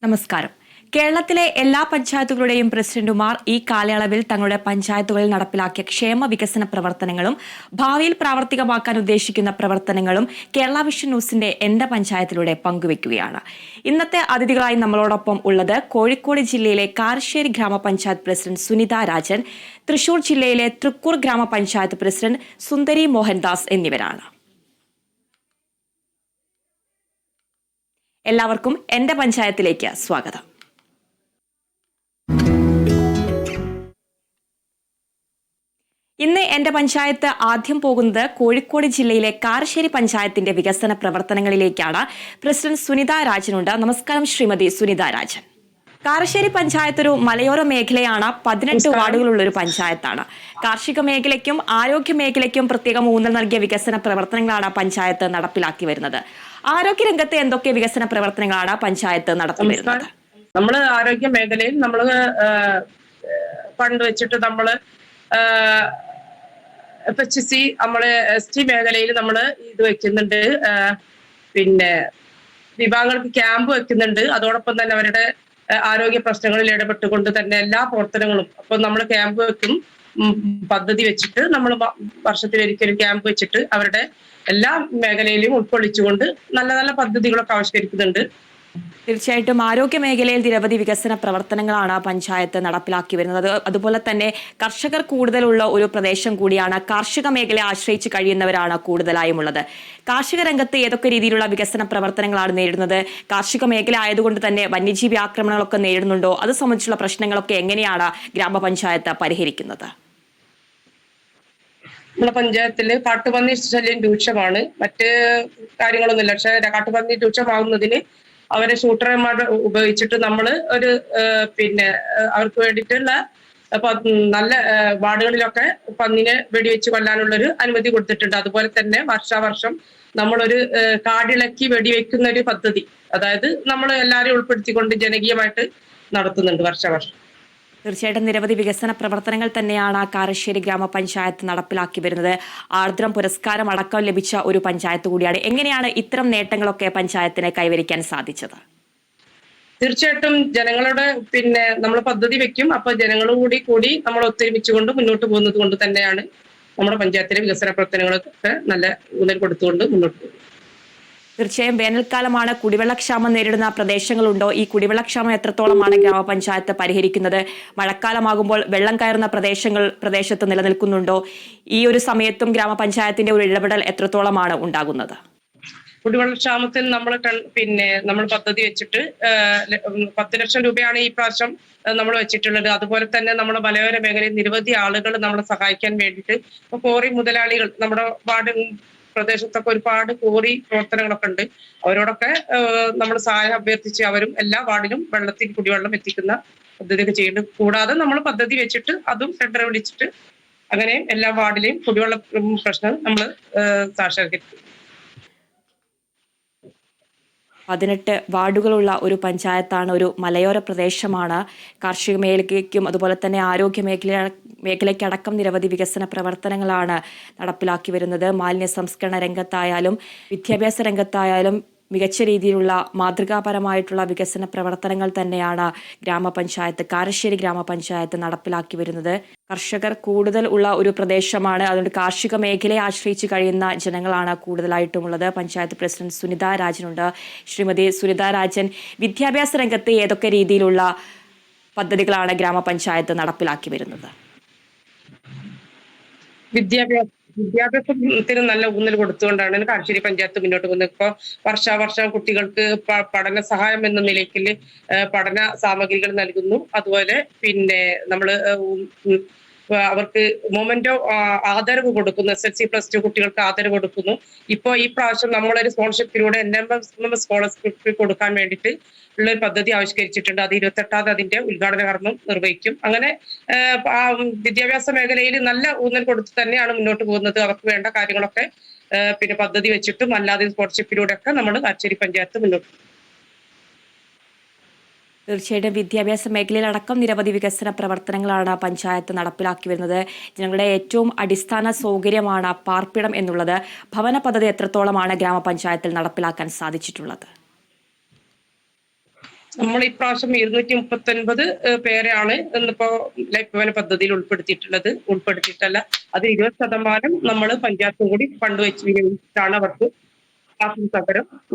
നമസ്കാരം. കേരളത്തിലെ എല്ലാ പഞ്ചായത്തുകളുടെയും പ്രസിഡന്റുമാർ ഈ കാലയളവിൽ തങ്ങളുടെ പഞ്ചായത്തുകളിൽ നടപ്പിലാക്കിയ ക്ഷേമ വികസന പ്രവർത്തനങ്ങളും ഭാവിയിൽ പ്രാവർത്തികമാക്കാൻ ഉദ്ദേശിക്കുന്ന പ്രവർത്തനങ്ങളും കേരള വിഷൻ ന്യൂസിന്റെ എന്റെ പഞ്ചായത്തിലൂടെ പങ്കുവയ്ക്കുകയാണ്. ഇന്നത്തെ അതിഥികളായി നമ്മളോടൊപ്പം ഉള്ളത് കോഴിക്കോട് ജില്ലയിലെ കാരശ്ശേരി ഗ്രാമപഞ്ചായത്ത് പ്രസിഡന്റ് സുനിത രാജൻ, തൃശൂർ ജില്ലയിലെ തൃക്കൂർ ഗ്രാമപഞ്ചായത്ത് പ്രസിഡന്റ് സുന്ദരി മോഹൻദാസ് എന്നിവരാണ്. എല്ലാവർക്കും എന്റെ പഞ്ചായത്തിലേക്ക് സ്വാഗതം. ഇന്ന് എന്റെ പഞ്ചായത്ത് ആദ്യം പോകുന്നത് കോഴിക്കോട് ജില്ലയിലെ കാരശ്ശേരി പഞ്ചായത്തിന്റെ വികസന പ്രവർത്തനങ്ങളിലേക്കാണ്. പ്രസിഡന്റ് സുനിത രാജനുണ്ട്. നമസ്കാരം ശ്രീമതി സുനിത രാജൻ. കാരശ്ശേരി പഞ്ചായത്ത് ഒരു മലയോര മേഖലയാണ്. 18 വാർഡുകളുള്ള ഒരു പഞ്ചായത്താണ്. കാർഷിക മേഖലയ്ക്കും ആരോഗ്യ മേഖലയ്ക്കും പ്രത്യേകം ഊന്നൽ നൽകിയ വികസന പ്രവർത്തനങ്ങളാണ് പഞ്ചായത്ത് നടപ്പിലാക്കി വരുന്നത്. ആരോഗ്യ രംഗത്ത് എന്തൊക്കെ വികസന പ്രവർത്തനങ്ങളാണ് പഞ്ചായത്ത് നടത്തി വരുന്നത്? നമ്മള് ആരോഗ്യ മേഖലയിൽ നമ്മള് ഫണ്ട് വെച്ചിട്ട് നമ്മള് FHC നമ്മള് ST മേഖലയിൽ നമ്മള് ഇത് വെക്കുന്നുണ്ട്. പിന്നെ വിഭാഗങ്ങൾക്ക് ക്യാമ്പ് വെക്കുന്നുണ്ട്. അതോടൊപ്പം തന്നെ അവരുടെ ആരോഗ്യ പ്രശ്നങ്ങളിൽ ഇടപെട്ടുകൊണ്ട് തന്നെ എല്ലാ പ്രവർത്തനങ്ങളും അപ്പൊ നമ്മൾ ക്യാമ്പ് വെക്കും. പദ്ധതി വെച്ചിട്ട് നമ്മൾ വർഷത്തിലൊരിക്കലും ക്യാമ്പ് വെച്ചിട്ട് അവരുടെ എല്ലാ മേഖലയിലും ഉൾക്കൊള്ളിച്ചുകൊണ്ട് നല്ല നല്ല പദ്ധതികളൊക്കെ ആവിഷ്കരിക്കുന്നുണ്ട്. തീർച്ചയായിട്ടും ആരോഗ്യ മേഖലയിൽ നിരവധി വികസന പ്രവർത്തനങ്ങളാണ് പഞ്ചായത്ത് നടപ്പിലാക്കി വരുന്നത്. അതുപോലെ തന്നെ കർഷകർ കൂടുതലുള്ള ഒരു പ്രദേശം കൂടിയാണ്. കാർഷിക മേഖലയെ ആശ്രയിച്ച് കഴിയുന്നവരാണ് കൂടുതലായും ഉള്ളത്. കാർഷിക രംഗത്ത് ഏതൊക്കെ രീതിയിലുള്ള വികസന പ്രവർത്തനങ്ങളാണ് നേരിടുന്നത്? കാർഷിക മേഖല ആയതുകൊണ്ട് തന്നെ വന്യജീവി ആക്രമണങ്ങളൊക്കെ നേരിടുന്നുണ്ടോ? അത് സംബന്ധിച്ചുള്ള പ്രശ്നങ്ങളൊക്കെ എങ്ങനെയാണ് ഗ്രാമപഞ്ചായത്ത് പരിഹരിക്കുന്നത്? നമ്മുടെ പഞ്ചായത്തില് കാട്ടുപന്നി ശല്യം രൂക്ഷമാണ്. മറ്റ് കാര്യങ്ങളൊന്നുമില്ല. പക്ഷെ കാട്ടുപന്നി രൂക്ഷമാകുന്നതിന് അവരെ ഷൂട്ടർമാർ ഉപയോഗിച്ചിട്ട് നമ്മൾ ഒരു അവർക്ക് വേണ്ടിയിട്ടുള്ള നല്ല വാർഡുകളിലൊക്കെ പന്നിനെ വെടിവെച്ച് കൊല്ലാനുള്ളൊരു അനുമതി കൊടുത്തിട്ടുണ്ട്. അതുപോലെ തന്നെ വർഷാവർഷം നമ്മളൊരു കാടിളക്കി വെടിവെക്കുന്ന ഒരു പദ്ധതി, അതായത് നമ്മൾ എല്ലാവരെയും ഉൾപ്പെടുത്തിക്കൊണ്ട് ജനകീയമായിട്ട് നടത്തുന്നുണ്ട് വർഷാവർഷം. തീർച്ചയായിട്ടും നിരവധി വികസന പ്രവർത്തനങ്ങൾ തന്നെയാണ് കാരശ്ശേരി ഗ്രാമപഞ്ചായത്ത് നടപ്പിലാക്കി വരുന്നത്. ആർദ്രം പുരസ്കാരം അടക്കം ലഭിച്ച ഒരു പഞ്ചായത്ത് കൂടിയാണ്. എങ്ങനെയാണ് ഇത്തരം നേട്ടങ്ങളൊക്കെ പഞ്ചായത്തിന് കൈവരിക്കാൻ സാധിച്ചത്? തീർച്ചയായിട്ടും ജനങ്ങളുടെ നമ്മൾ പദ്ധതി വെക്കും. അപ്പൊ ജനങ്ങളും കൂടി നമ്മൾ ഒത്തൊരുമിച്ചുകൊണ്ട് മുന്നോട്ട് പോകുന്നത് കൊണ്ട് തന്നെയാണ് നമ്മുടെ പഞ്ചായത്തിലെ വികസന പ്രവർത്തനങ്ങളൊക്കെ നല്ല ഊന്നൽ കൊടുത്തുകൊണ്ട് മുന്നോട്ട് പോകും. തീർച്ചയായും വേനൽക്കാലമാണ്. കുടിവെള്ളക്ഷാമം നേരിടുന്ന പ്രദേശങ്ങളുണ്ടോ? ഈ കുടിവെള്ളക്ഷാമം എത്രത്തോളമാണ് ഗ്രാമപഞ്ചായത്ത് പരിഹരിക്കുന്നത്? മഴക്കാലമാകുമ്പോൾ വെള്ളം കയറുന്ന പ്രദേശത്ത് നിലനിൽക്കുന്നുണ്ടോ? ഈ ഒരു സമയത്തും ഗ്രാമപഞ്ചായത്തിന്റെ ഒരു ഇടപെടൽ എത്രത്തോളമാണ് ഉണ്ടാകുന്നത്? കുടിവെള്ളക്ഷാമത്തിൽ നമ്മൾ പദ്ധതി വെച്ചിട്ട് 10 ലക്ഷം രൂപയാണ് ഈ പ്രാവശ്യം നമ്മൾ വെച്ചിട്ടുള്ളത്. അതുപോലെ തന്നെ നമ്മുടെ മലയോര മേഖലയിൽ നിരവധി ആളുകൾ നമ്മളെ സഹായിക്കാൻ വേണ്ടിയിട്ട് ഇപ്പൊ കോറി മുതലാളികൾ നമ്മുടെ വാർഡ് പ്രദേശത്തൊക്കെ ഒരുപാട് കോറി പ്രവർത്തനങ്ങളൊക്കെ ഉണ്ട്. അവരോടൊക്കെ നമ്മൾ സഹായം അഭ്യർത്ഥിച്ച് അവരും എല്ലാ വാർഡിലും കുടിവെള്ളം എത്തിക്കുന്ന പദ്ധതിയൊക്കെ ചെയ്യുന്നുണ്ട്. കൂടാതെ നമ്മൾ പദ്ധതി വെച്ചിട്ട് അതും ടെൻഡർ വിളിച്ചിട്ട് അങ്ങനെ എല്ലാ വാർഡിലെയും കുടിവെള്ള പ്രശ്നം നമ്മൾ സാക്ഷാത്കരിക്കും. 18 വാർഡുകളുള്ള ഒരു പഞ്ചായത്താണ്. ഒരു മലയോര പ്രദേശമാണ്. കാർഷിക മേഖലയ്ക്കും അതുപോലെ തന്നെ ആരോഗ്യ മേഖലയ്ക്കടക്കം നിരവധി വികസന പ്രവർത്തനങ്ങളാണ് നടപ്പിലാക്കി വരുന്നത്. മാലിന്യ സംസ്കരണ രംഗത്തായാലും വിദ്യാഭ്യാസ രംഗത്തായാലും മികച്ച രീതിയിലുള്ള മാതൃകാപരമായിട്ടുള്ള വികസന പ്രവർത്തനങ്ങൾ തന്നെയാണ് കാരശ്ശേരി ഗ്രാമപഞ്ചായത്ത് നടപ്പിലാക്കി വരുന്നത്. കർഷകർ കൂടുതൽ ഉള്ള ഒരു പ്രദേശമാണ്. അതുകൊണ്ട് കാർഷിക മേഖലയെ ആശ്രയിച്ച് കഴിയുന്ന ജനങ്ങളാണ് കൂടുതലായിട്ടുമുള്ളത്. പഞ്ചായത്ത് പ്രസിഡന്റ് സുനിത രാജനുണ്ട്. ശ്രീമതി സുനിത രാജൻ, വിദ്യാഭ്യാസ രംഗത്ത് ഏതൊക്കെ രീതിയിലുള്ള പദ്ധതികളാണ് ഗ്രാമപഞ്ചായത്ത് നടപ്പിലാക്കി വരുന്നത്? വിദ്യാഭ്യാസത്തിന് നല്ല ഊന്നൽ കൊടുത്തുകൊണ്ടാണ് കാരശ്ശേരി പഞ്ചായത്ത് മുന്നോട്ട് പോകുന്നത്. ഇപ്പൊ വർഷാവർഷം കുട്ടികൾക്ക് പഠന സഹായം എന്ന നിലയ്ക്ക് പഠന സാമഗ്രികൾ നൽകുന്നു. അതുപോലെ നമ്മള് അവർക്ക് മൊമെന്റോ ആദരവ് കൊടുക്കുന്നു. SSLC+2 കുട്ടികൾക്ക് ആദരവ് കൊടുക്കുന്നു. ഇപ്പൊ ഈ പ്രാവശ്യം നമ്മളൊരു സ്കോളർഷിപ്പിലൂടെ NMS സ്കോളർഷിപ്പ് കൊടുക്കാൻ വേണ്ടിയിട്ട് ഉള്ള ഒരു പദ്ധതി ആവിഷ്കരിച്ചിട്ടുണ്ട്. അത് 28ാം അതിന്റെ ഉദ്ഘാടന കർമ്മം നിർവഹിക്കും. അങ്ങനെ വിദ്യാഭ്യാസ മേഖലയിൽ നല്ല ഊന്നൽ കൊടുത്ത് തന്നെയാണ് മുന്നോട്ട് പോകുന്നത്. അവർക്ക് വേണ്ട കാര്യങ്ങളൊക്കെ പദ്ധതി വെച്ചിട്ടും അല്ലാതെ സ്കോളർഷിപ്പിലൂടെ ഒക്കെ നമ്മൾ കാരശ്ശേരി പഞ്ചായത്ത് മുന്നോട്ട് പോകും. തീർച്ചയായിട്ടും വിദ്യാഭ്യാസ മേഖലയിലടക്കം നിരവധി വികസന പ്രവർത്തനങ്ങളാണ് പഞ്ചായത്ത് നടപ്പിലാക്കി വരുന്നത്. ജനങ്ങളുടെ ഏറ്റവും അടിസ്ഥാന സൗകര്യമാണ് പാർപ്പിടം എന്നുള്ളത്. ഭവന പദ്ധതി എത്രത്തോളമാണ് ഗ്രാമപഞ്ചായത്തിൽ നടപ്പിലാക്കാൻ സാധിച്ചിട്ടുള്ളത്? നമ്മൾ ഇപ്രാവശ്യം 239 പേരെയാണ് ഇന്നിപ്പോ ലൈഫ് ഭവന പദ്ധതിയിൽ ഉൾപ്പെടുത്തിയിട്ടല്ല. അത് 20% നമ്മൾ പഞ്ചായത്തും കൂടി ഫണ്ട് വെച്ച് വിനിയോഗിച്ചിട്ടാണ് അവർക്ക്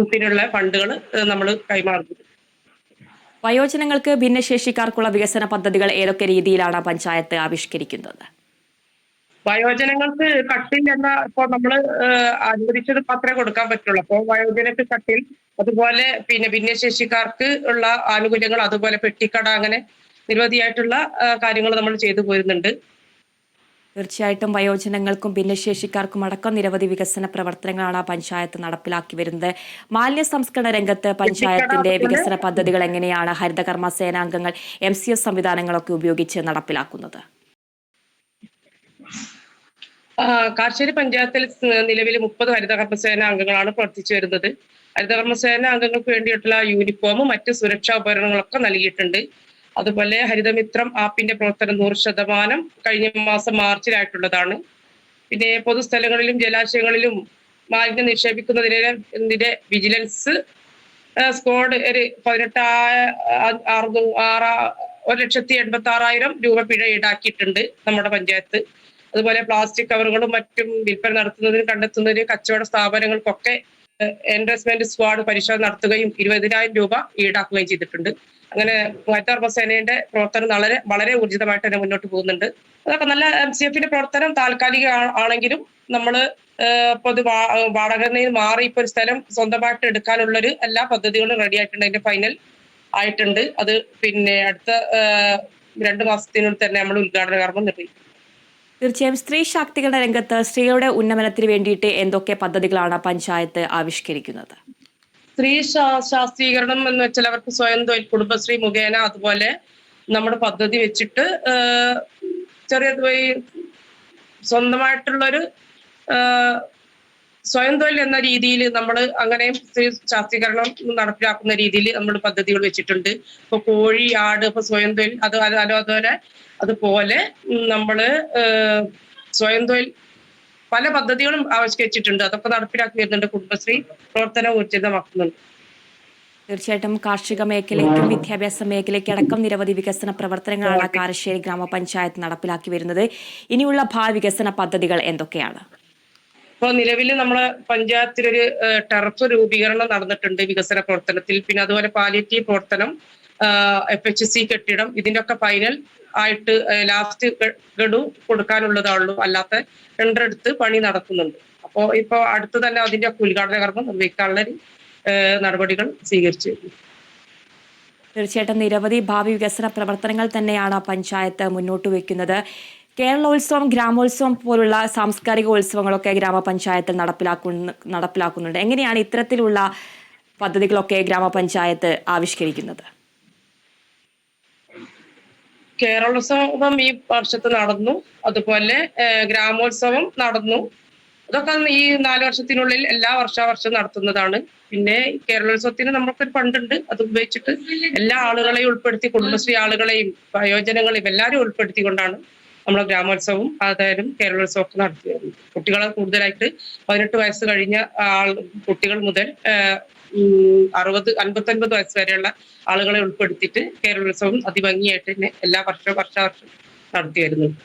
ഇതിനുള്ള ഫണ്ടുകൾ നമ്മൾ കൈമാറുന്നത്. വയോജനങ്ങൾക്ക് ഭിന്നശേഷിക്കാർക്കുള്ള വികസന പദ്ധതികൾ ഏതൊക്കെ രീതിയിലാണ് പഞ്ചായത്ത് ആവിഷ്കരിക്കുന്നത്? വയോജനങ്ങൾക്ക് കട്ടിൽ എന്ന ഇപ്പോൾ നമ്മൾ അനുവദിച്ചത് മാത്രമേ കൊടുക്കാൻ പറ്റുള്ളൂ. അപ്പോൾ വയോജനക്ക് കട്ടിൽ, അതുപോലെ പിന്നെ ഭിന്നശേഷിക്കാർക്ക് ഉള്ള ആനുകൂല്യങ്ങൾ, അതുപോലെ പെട്ടിക്കട, അങ്ങനെ നിരവധിയായിട്ടുള്ള കാര്യങ്ങൾ നമ്മൾ ചെയ്തു പോരുന്നുണ്ട്. തീർച്ചയായിട്ടും വയോജനങ്ങൾക്കും ഭിന്നശേഷിക്കാർക്കും അടക്കം നിരവധി വികസന പ്രവർത്തനങ്ങളാണ് പഞ്ചായത്ത് നടപ്പിലാക്കി വരുന്നത്. മാലിന്യ സംസ്കരണ രംഗത്ത് പഞ്ചായത്തിന്റെ വികസന പദ്ധതികൾ എങ്ങനെയാണ് ഹരിതകർമ്മ സേനാംഗങ്ങൾ MCS സംവിധാനങ്ങളൊക്കെ ഉപയോഗിച്ച് നടപ്പിലാക്കുന്നത്? കാർശ്ശേരി പഞ്ചായത്തിൽ നിലവിൽ 30 ഹരിതകർമ്മസേന അംഗങ്ങളാണ് പ്രവർത്തിച്ചു വരുന്നത്. ഹരിതകർമ്മസേന അംഗങ്ങൾക്ക് വേണ്ടിയിട്ടുള്ള യൂണിഫോമും മറ്റ് സുരക്ഷാ ഉപകരണങ്ങളൊക്കെ നൽകിയിട്ടുണ്ട്. അതുപോലെ ഹരിതമിത്രം ആപ്പിന്റെ പ്രവർത്തനം 100% കഴിഞ്ഞ മാസം മാർച്ചിലായിട്ടുള്ളതാണ്. പിന്നെ പൊതുസ്ഥലങ്ങളിലും ജലാശയങ്ങളിലും മാലിന്യം നിക്ഷേപിക്കുന്നതിനെ വിജിലൻസ് സ്ക്വാഡ് ഒരു 1,86,000 രൂപ പിഴ ഈടാക്കിയിട്ടുണ്ട് നമ്മുടെ പഞ്ചായത്ത്. അതുപോലെ പ്ലാസ്റ്റിക് കവറുകളും മറ്റും വിൽപ്പന നടത്തുന്നതിനും കണ്ടെത്തുന്നതിനും കച്ചവട സ്ഥാപനങ്ങൾക്കൊക്കെ എൻഫോഴ്സ്മെന്റ് സ്ക്വാഡ് പരിശോധന നടത്തുകയും 20,000 രൂപ ഈടാക്കുകയും ചെയ്തിട്ടുണ്ട്. അങ്ങനെ ഹരിതകർമ്മസേനയുടെ പ്രവർത്തനം വളരെ ഊർജിതമായിട്ട് തന്നെ മുന്നോട്ട് പോകുന്നുണ്ട്. അതൊക്കെ നല്ല MCFന്റെ പ്രവർത്തനം താൽക്കാലിക ആണെങ്കിലും നമ്മൾ വാടകയിൽ നിന്ന് മാറി ഇപ്പൊ ഒരു സ്ഥലം സ്വന്തമായിട്ട് എടുക്കാനുള്ളൊരു എല്ലാ പദ്ധതികളും റെഡി ആയിട്ടുണ്ട്. അതിന്റെ ഫൈനൽ ആയിട്ടുണ്ട്. അത് പിന്നെ അടുത്ത 2 മാസത്തിനുള്ളിൽ തന്നെ നമ്മൾ ഉദ്ഘാടന കർമ്മം നിർവഹിക്കും. തീർച്ചയായും സ്ത്രീ ശാക്തീകരണ രംഗത്ത് സ്ത്രീകളുടെ ഉന്നമനത്തിന് വേണ്ടിയിട്ട് എന്തൊക്കെ പദ്ധതികളാണ് പഞ്ചായത്ത് ആവിഷ്കരിക്കുന്നത്? സ്ത്രീ ശാക്തീകരണം എന്ന് വെച്ചാൽ അവർക്ക് സ്വയം തൊഴിൽ കുടുംബശ്രീ മുഖേന, അതുപോലെ നമ്മുടെ പദ്ധതി വെച്ചിട്ട് ചെറിയ സ്വന്തമായിട്ടുള്ളൊരു സ്വയം തൊഴിൽ എന്ന രീതിയിൽ നമ്മൾ അങ്ങനെയും സ്ത്രീ ശാക്തീകരണം നടപ്പിലാക്കുന്ന രീതിയിൽ നമ്മൾ പദ്ധതികൾ വെച്ചിട്ടുണ്ട്. ഇപ്പൊ കോഴി, ആട്, ഇപ്പൊ സ്വയം തൊഴിൽ അതുപോലെ നമ്മള് സ്വയം തൊഴിൽ പല പദ്ധതികളും ആവിഷ്കരിച്ചിട്ടുണ്ട്. അതൊക്കെ നടപ്പിലാക്കി വരുന്നുണ്ട്. കുടുംബശ്രീ പ്രവർത്തനം ഊർജിതമാക്കുന്നുണ്ട്. തീർച്ചയായിട്ടും കാർഷിക മേഖലയ്ക്കും വിദ്യാഭ്യാസ മേഖലയ്ക്കും അടക്കം നിരവധി വികസന പ്രവർത്തനങ്ങളാണ് കാരശ്ശേരി ഗ്രാമപഞ്ചായത്ത് നടപ്പിലാക്കി വരുന്നത്. ഇനിയുള്ള ഭാവി വികസന പദ്ധതികൾ എന്തൊക്കെയാണ്? ഇപ്പോൾ നിലവിൽ നമ്മളെ പഞ്ചായത്തിലൊരു ടർഫ് രൂപീകരണം നടന്നിട്ടുണ്ട് വികസന പ്രവർത്തനത്തിൽ. പിന്നെ അതുപോലെ പാലിയേറ്റീവ് പ്രവർത്തനം, FHC കെട്ടിടം, ഇതിന്റെ ഒക്കെ ഫൈനൽ ആയിട്ട് ലാസ്റ്റ് ഗഡു കൊടുക്കാനുള്ളതാണുള്ളൂ. അല്ലാത്ത ടെൻഡർ എടുത്ത് പണി നടക്കുന്നുണ്ട്. അപ്പോൾ ഇപ്പൊ അടുത്ത് തന്നെ അതിന്റെ ഒക്കെ ഉദ്ഘാടന കർമ്മം നിർവഹിക്കാനുള്ള നടപടികൾ സ്വീകരിച്ചു വരുന്നു. തീർച്ചയായിട്ടും നിരവധി ഭാവി വികസന പ്രവർത്തനങ്ങൾ തന്നെയാണ് പഞ്ചായത്ത് മുന്നോട്ട് വയ്ക്കുന്നത്. കേരളോത്സവം, ഗ്രാമോത്സവം പോലുള്ള സാംസ്കാരിക ഉത്സവങ്ങളൊക്കെ ഗ്രാമപഞ്ചായത്തിൽ നടപ്പിലാക്കുന്നുണ്ട്. എങ്ങനെയാണ് ഇത്തരത്തിലുള്ള പദ്ധതികളൊക്കെ ഗ്രാമപഞ്ചായത്ത് ആവിഷ്കരിക്കുന്നത്? കേരളോത്സവം ഈ വർഷത്ത് നടന്നു, അതുപോലെ ഗ്രാമോത്സവം നടന്നു. അതൊക്കെ ഈ 4 വർഷത്തിനുള്ളിൽ എല്ലാ വർഷാവർഷം നടത്തുന്നതാണ്. പിന്നെ കേരളോത്സവത്തിന് നമുക്കൊരു ഫണ്ടുണ്ട്. അത് ഉപയോഗിച്ചിട്ട് എല്ലാ ആളുകളെയും ഉൾപ്പെടുത്തി, കുടുംബശ്രീ ആളുകളെയും വയോജനങ്ങളെയും എല്ലാവരും ഉൾപ്പെടുത്തിക്കൊണ്ടാണ് നമ്മളെ ഗ്രാമോത്സവവും അതായത് കേരളോത്സവമൊക്കെ നടത്തി വരുന്നത്. കുട്ടികളെ കൂടുതലായിട്ട് 18 വയസ്സ് കഴിഞ്ഞ കുട്ടികൾ മുതൽ 60-59 വയസ്സ് വരെയുള്ള ആളുകളെ ഉൾപ്പെടുത്തിയിട്ട് കേരളോത്സവം അതിഭംഗിയായിട്ട് തന്നെ എല്ലാ വർഷാവർഷം നടത്തി വരുന്നുണ്ട്.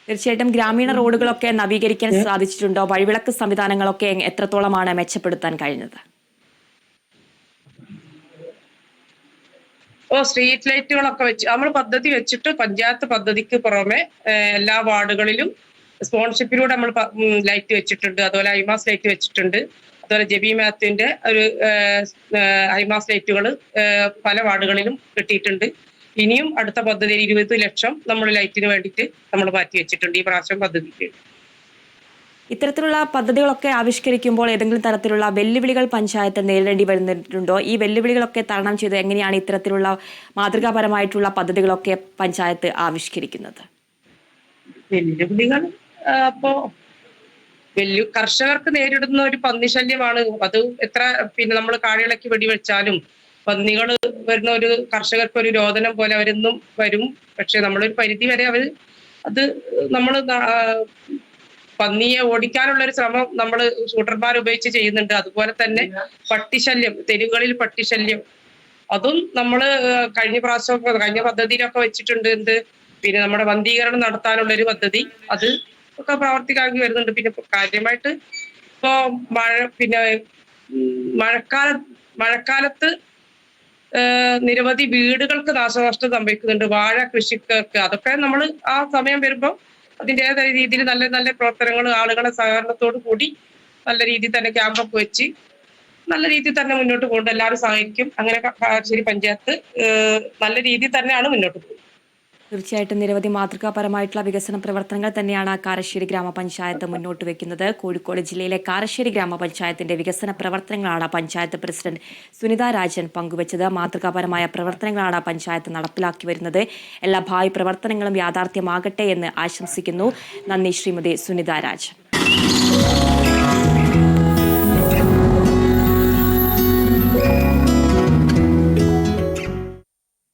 തീർച്ചയായിട്ടും ഗ്രാമീണ റോഡുകളൊക്കെ നവീകരിക്കാൻ സാധിച്ചിട്ടുണ്ടോ? വഴിവിളക്ക് സംവിധാനങ്ങളൊക്കെ എത്രത്തോളമാണ് മെച്ചപ്പെടുത്താൻ കഴിഞ്ഞത്? സ്ട്രീറ്റ് ലൈറ്റുകളൊക്കെ വെച്ച് നമ്മൾ പദ്ധതി വെച്ചിട്ട് പഞ്ചായത്ത് പദ്ധതിക്ക് പുറമെ എല്ലാ വാർഡുകളിലും സ്പോൺഷിപ്പിലൂടെ നമ്മൾ ലൈറ്റ് വെച്ചിട്ടുണ്ട്. അതുപോലെ ഹൈമാസ് ലൈറ്റ് വെച്ചിട്ടുണ്ട്. അതുപോലെ ജെബി മാത്യുവിന്റെ ഒരു ഹൈമാസ് ലൈറ്റുകൾ പല വാർഡുകളിലും കിട്ടിയിട്ടുണ്ട്. ഇനിയും അടുത്ത പദ്ധതിയിൽ 20 ലക്ഷം നമ്മൾ ലൈറ്റിന് വേണ്ടിയിട്ട് നമ്മൾ മാറ്റി വെച്ചിട്ടുണ്ട് ഈ പ്രാവശ്യം പദ്ധതിക്ക്. ഇത്തരത്തിലുള്ള പദ്ധതികളൊക്കെ ആവിഷ്കരിക്കുമ്പോൾ ഏതെങ്കിലും തരത്തിലുള്ള വെല്ലുവിളികൾ പഞ്ചായത്ത് നേരിടേണ്ടി വരുന്നുണ്ടോ? ഈ വെല്ലുവിളികളൊക്കെ തരണം ചെയ്ത് എങ്ങനെയാണ് ഇത്തരത്തിലുള്ള മാതൃകാപരമായിട്ടുള്ള പദ്ധതികളൊക്കെ പഞ്ചായത്ത് ആവിഷ്കരിക്കുന്നത്? വെല്ലുവിളികൾ കർഷകർക്ക് നേരിടുന്ന ഒരു പന്നിശല്യമാണ്. അത് എത്ര പിന്നെ നമ്മൾ കാടിളക്കി വെടിവെച്ചാലും പന്നികൾ വരുന്ന ഒരു കർഷകർക്ക് ഒരു രോദനം പോലെ അവരെന്നും വരും. പക്ഷെ നമ്മളൊരു പരിധി വരെ അത് നമ്മൾ പന്നിയെ ഓടിക്കാനുള്ള ഒരു ശ്രമം നമ്മൾ ഷൂട്ടർമാർ ഉപയോഗിച്ച് ചെയ്യുന്നുണ്ട്. അതുപോലെ തന്നെ പട്ടിശല്യം, തെരുവുകളിൽ പട്ടിശല്യം, അതും നമ്മൾ കഴിഞ്ഞ പദ്ധതിയിലൊക്കെ വെച്ചിട്ടുണ്ട്. പിന്നെ നമ്മുടെ വന്ധീകരണം നടത്താനുള്ള ഒരു പദ്ധതി, അത് ഒക്കെ പ്രവർത്തിക്കാക്കി വരുന്നുണ്ട്. പിന്നെ കാര്യമായിട്ട് ഇപ്പോ മഴക്കാലത്ത് നിരവധി വീടുകൾക്ക് നാശനഷ്ടം സംഭവിക്കുന്നുണ്ട്, വാഴ കൃഷിക്കൊക്കെ. അതൊക്കെ നമ്മൾ ആ സമയം വരുമ്പോൾ അതിൻ്റെതായ രീതിയിൽ നല്ല നല്ല പ്രവർത്തനങ്ങൾ ആളുകളെ സഹകരണത്തോടു കൂടി നല്ല രീതിയിൽ തന്നെ ക്യാമ്പൊക്കെ വെച്ച് നല്ല രീതിയിൽ തന്നെ മുന്നോട്ട് പോകുന്നുണ്ട്. എല്ലാവരും സഹായിക്കും. അങ്ങനെ കാരശ്ശേരി പഞ്ചായത്ത് നല്ല രീതിയിൽ തന്നെയാണ് മുന്നോട്ട് പോകുന്നത്. തീർച്ചയായിട്ടും നിരവധി മാതൃകാപരമായിട്ടുള്ള വികസന പ്രവർത്തനങ്ങൾ തന്നെയാണ് കാരശ്ശേരി ഗ്രാമപഞ്ചായത്ത് മുന്നോട്ട് വെക്കുന്നത്. കോഴിക്കോട് ജില്ലയിലെ കാരശ്ശേരി ഗ്രാമപഞ്ചായത്തിന്റെ വികസന പ്രവർത്തനങ്ങളാണ് പഞ്ചായത്ത് പ്രസിഡന്റ് സുനിത രാജൻ പങ്കുവച്ചത്. മാതൃകാപരമായ പ്രവർത്തനങ്ങളാണ് പഞ്ചായത്ത് നടപ്പിലാക്കി വരുന്നത്. എല്ലാ ഭാവി പ്രവർത്തനങ്ങളും യാഥാർത്ഥ്യമാകട്ടെ എന്ന് ആശംസിക്കുന്നു. നന്ദി ശ്രീമതി സുനിത രാജൻ.